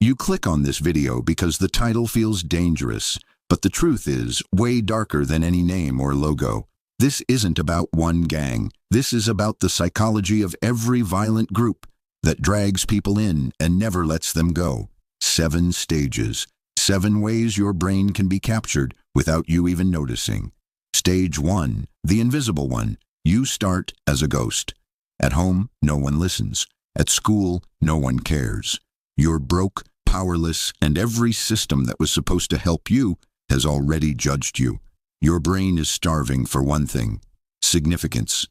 You click on this video because the title feels dangerous, but the truth is way darker than any name or logo. This isn't about one gang. This is about the psychology of every violent group that drags people in and never lets them go. 7 stages. 7 ways your brain can be captured without you even noticing. Stage 1, the invisible one. You start as a ghost. At home, no one listens. At school, no one cares. You're broke, powerless, and every system that was supposed to help you has already judged you. Your brain is starving for one thing: significance.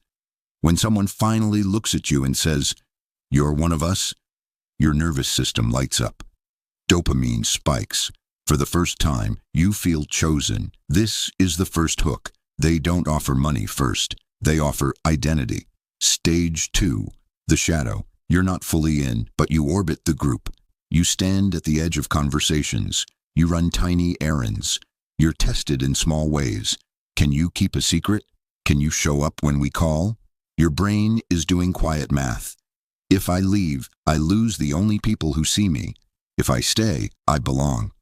When someone finally looks at you and says, "You're one of us," your nervous system lights up. Dopamine spikes. For the first time, you feel chosen. This is the first hook. They don't offer money first. They offer identity. Stage 2, the shadow. You're not fully in, but you orbit the group. You stand at the edge of conversations. You run tiny errands. You're tested in small ways. Can you keep a secret? Can you show up when we call? Your brain is doing quiet math. If I leave, I lose the only people who see me. If I stay, I belong.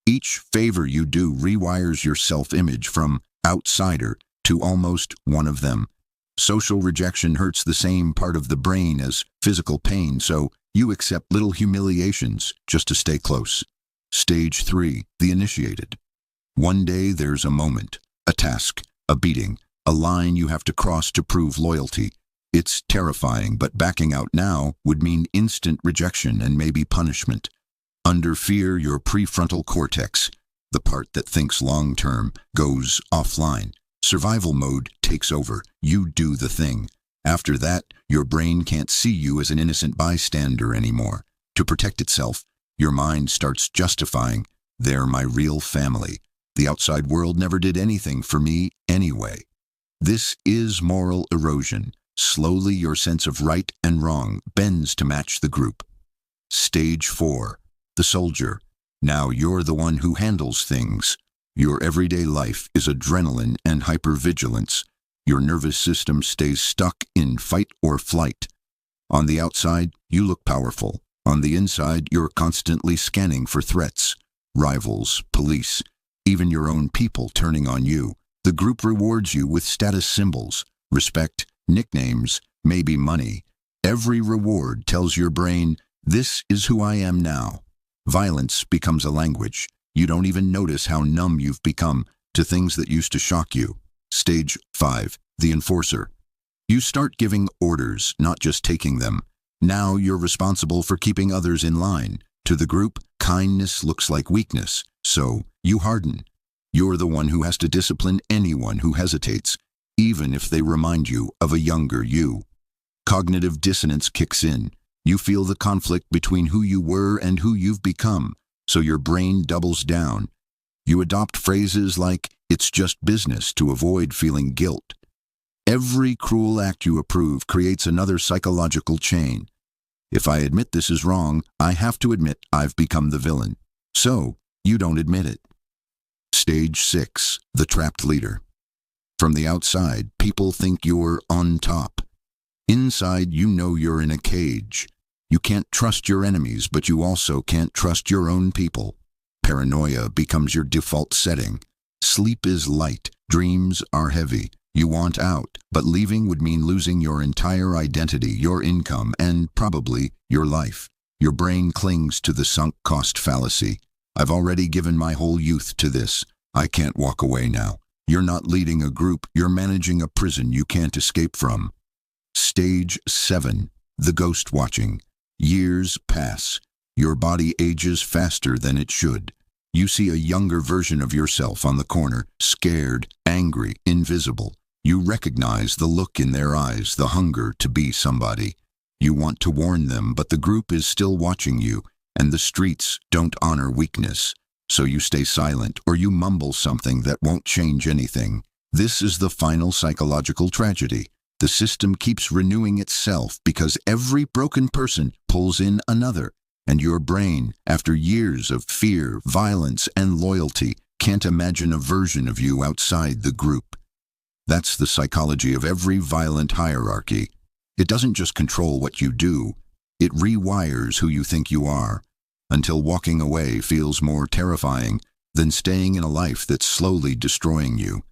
Each favor you do rewires your self-image from outsider to almost one of them. Social rejection hurts the same part of the brain as physical pain, so you accept little humiliations just to stay close. Stage 3, the initiated. One day there's a moment, a task, a beating, a line you have to cross to prove loyalty. It's terrifying, but backing out now would mean instant rejection and maybe punishment. Under fear, your prefrontal cortex, the part that thinks long-term, goes offline. Survival mode takes over. You do the thing. After that, your brain can't see you as an innocent bystander anymore. To protect itself, your mind starts justifying, "They're my real family. The outside world never did anything for me anyway." This is moral erosion. Slowly, your sense of right and wrong bends to match the group. Stage 4, the soldier. Now you're the one who handles things. Your everyday life is adrenaline and hypervigilance. Your nervous system stays stuck in fight or flight. On the outside, you look powerful. On the inside, you're constantly scanning for threats. Rivals, police, even your own people turning on you. The group rewards you with status symbols, respect, nicknames, maybe money. Every reward tells your brain, "This is who I am now." Violence becomes a language. You don't even notice how numb you've become to things that used to shock you. Stage 5, the enforcer. You start giving orders, not just taking them. Now you're responsible for keeping others in line. To the group, kindness looks like weakness, so you harden. You're the one who has to discipline anyone who hesitates, even if they remind you of a younger you. Cognitive dissonance kicks in. You feel the conflict between who you were and who you've become, so your brain doubles down. You adopt phrases like, "It's just business," to avoid feeling guilt. Every cruel act you approve creates another psychological chain. If I admit this is wrong, I have to admit I've become the villain. So, you don't admit it. Stage 6, the trapped leader. From the outside, people think you're on top. Inside, you know you're in a cage. You can't trust your enemies, but you also can't trust your own people. Paranoia becomes your default setting. Sleep is light, dreams are heavy. You want out, but leaving would mean losing your entire identity, your income, and probably your life. Your brain clings to the sunk cost fallacy. I've already given my whole youth to this. I can't walk away now. You're not leading a group, you're managing a prison you can't escape from. Stage 7, the ghost watching. Years pass. Your body ages faster than it should. You see a younger version of yourself on the corner, scared, angry, invisible. You recognize the look in their eyes, the hunger to be somebody. You want to warn them, but the group is still watching you, and the streets don't honor weakness. So you stay silent, or you mumble something that won't change anything. This is the final psychological tragedy. The system keeps renewing itself because every broken person pulls in another, and your brain, after years of fear, violence, and loyalty, can't imagine a version of you outside the group. That's the psychology of every violent hierarchy. It doesn't just control what you do, it rewires who you think you are. until walking away feels more terrifying than staying in a life that's slowly destroying you.